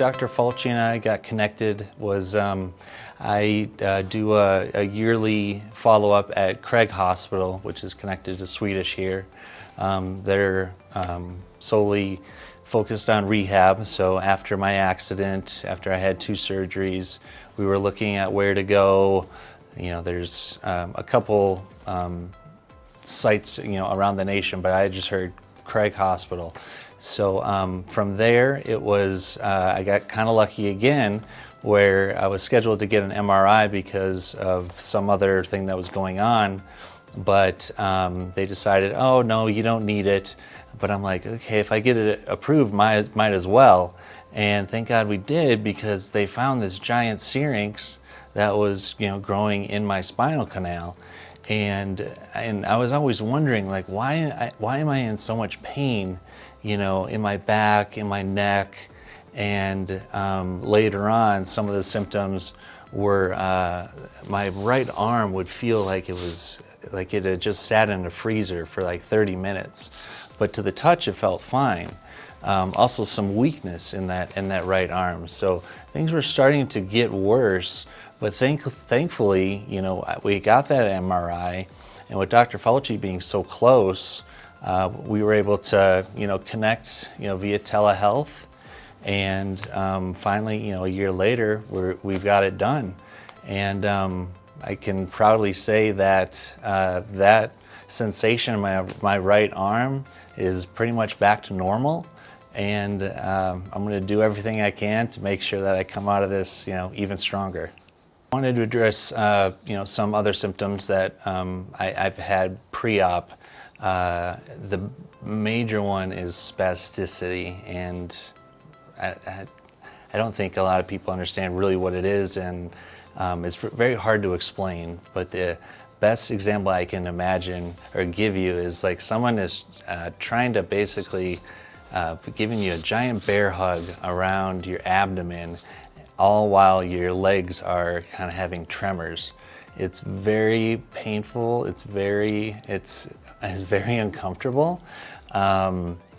Dr. Falci and I got connected was I do a yearly follow-up at Craig Hospital, which is connected to Swedish here. They're solely focused on rehab. So after my accident, after I had 2 surgeries, we were looking at where to go. You know, there's a couple sites, you know, around the nation, but I just heard Craig Hospital. So from there, it was, I got kind of lucky again, where I was scheduled to get an MRI because of some other thing that was going on, but they decided, oh no, you don't need it. But I'm like, okay, if I get it approved, might as well. And thank God we did, because they found this giant syrinx that was, you know, growing in my spinal canal. And I was always wondering, like, why am I in so much pain, you know, in my back, in my neck, and later on, some of the symptoms were my right arm would feel like it had just sat in a freezer for like 30 minutes, but to the touch it felt fine. Also, some weakness in that right arm. So things were starting to get worse. But thankfully, you know, we got that MRI, and with Dr. Falci being so close, we were able to, you know, connect, you know, via telehealth, and finally, you know, a year later, we've got it done, and I can proudly say that that sensation in my right arm is pretty much back to normal, and I'm going to do everything I can to make sure that I come out of this, you know, even stronger. I wanted to address, you know, some other symptoms that I've had pre-op. The major one is spasticity, and I don't think a lot of people understand really what it is, and it's very hard to explain. But the best example I can imagine or give you is like someone is trying to basically giving you a giant bear hug around your abdomen, all while your legs are kind of having tremors. It's very painful. It's very uncomfortable.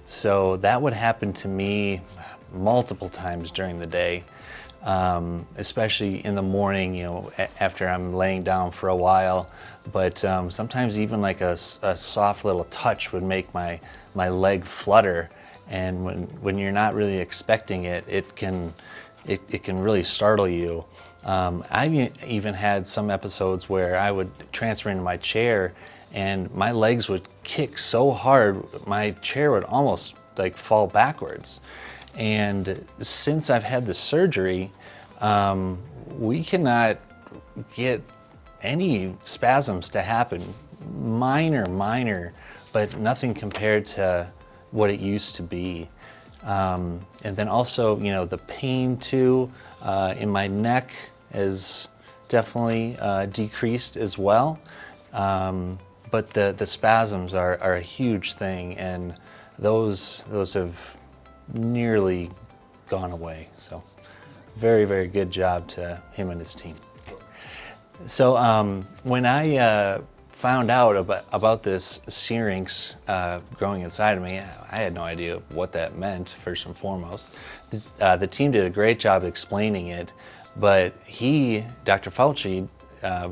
So that would happen to me multiple times during the day, especially in the morning, you know, after I'm laying down for a while. But sometimes even like a soft little touch would make my leg flutter, and when you're not really expecting it, it can really startle you. I've even had some episodes where I would transfer into my chair and my legs would kick so hard, my chair would almost like fall backwards. And since I've had the surgery, we cannot get any spasms to happen. Minor, but nothing compared to what it used to be. And then also, you know, the pain too in my neck is definitely decreased as well. But the spasms are a huge thing, and those have nearly gone away. So very, very good job to him and his team. So when I found out about this syrinx growing inside of me, I had no idea what that meant, first and foremost. The team did a great job explaining it, but Dr. Falci,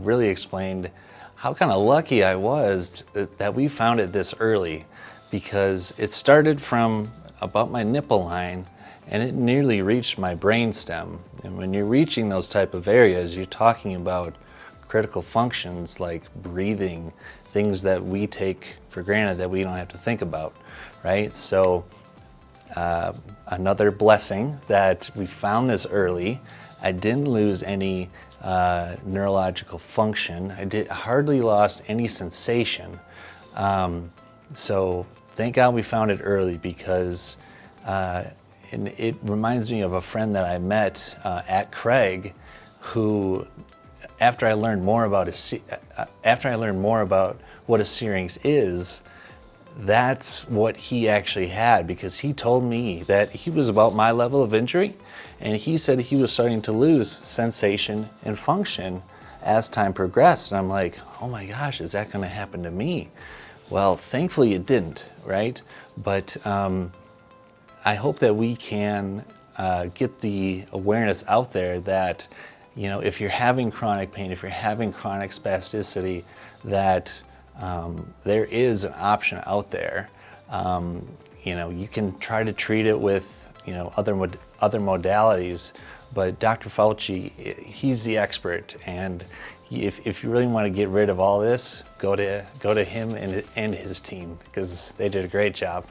really explained how kind of lucky I was that we found it this early, because it started from about my nipple line and it nearly reached my brainstem. And when you're reaching those type of areas, you're talking about critical functions like breathing, things that we take for granted that we don't have to think about, right? So another blessing that we found this early. I didn't lose any neurological function. I hardly lost any sensation. So thank God we found it early, because and it reminds me of a friend that I met at Craig, who, after I learned more about what a syrinx is, that's what he actually had, because he told me that he was about my level of injury, and he said he was starting to lose sensation and function as time progressed. And I'm like, oh my gosh, is that going to happen to me? Well, thankfully it didn't, right? But I hope that we can get the awareness out there that, you know, if you're having chronic pain, if you're having chronic spasticity, that there is an option out there. You know, you can try to treat it with, you know, other modalities, but Dr. Falci, he's the expert, and if you really want to get rid of all this, go to him and his team, because they did a great job.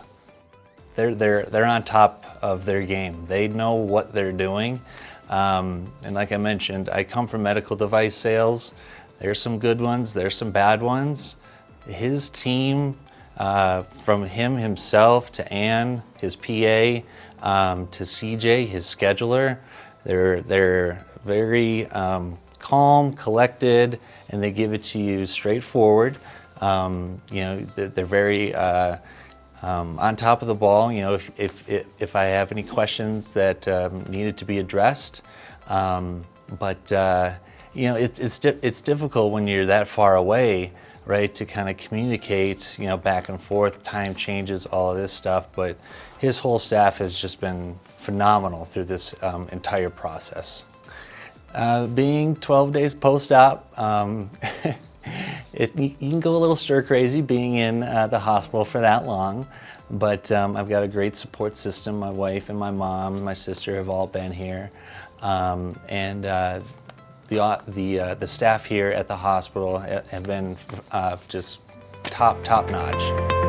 They're on top of their game. They know what they're doing, and like I mentioned, I come from medical device sales. There's some good ones, there's some bad ones. His team, from him himself to Ann, his PA, to CJ, his scheduler, they're very calm, collected, and they give it to you straightforward. You know, they're very on top of the ball. You know, if I have any questions that needed to be addressed, but you know, it's difficult when you're that far away, right, to kind of communicate, you know, back and forth, time changes, all of this stuff. But his whole staff has just been phenomenal through this entire process. Being 12 days post-op, you can go a little stir-crazy being in the hospital for that long, but I've got a great support system. My wife and my mom and my sister have all been here, and the staff here at the hospital have been just top notch.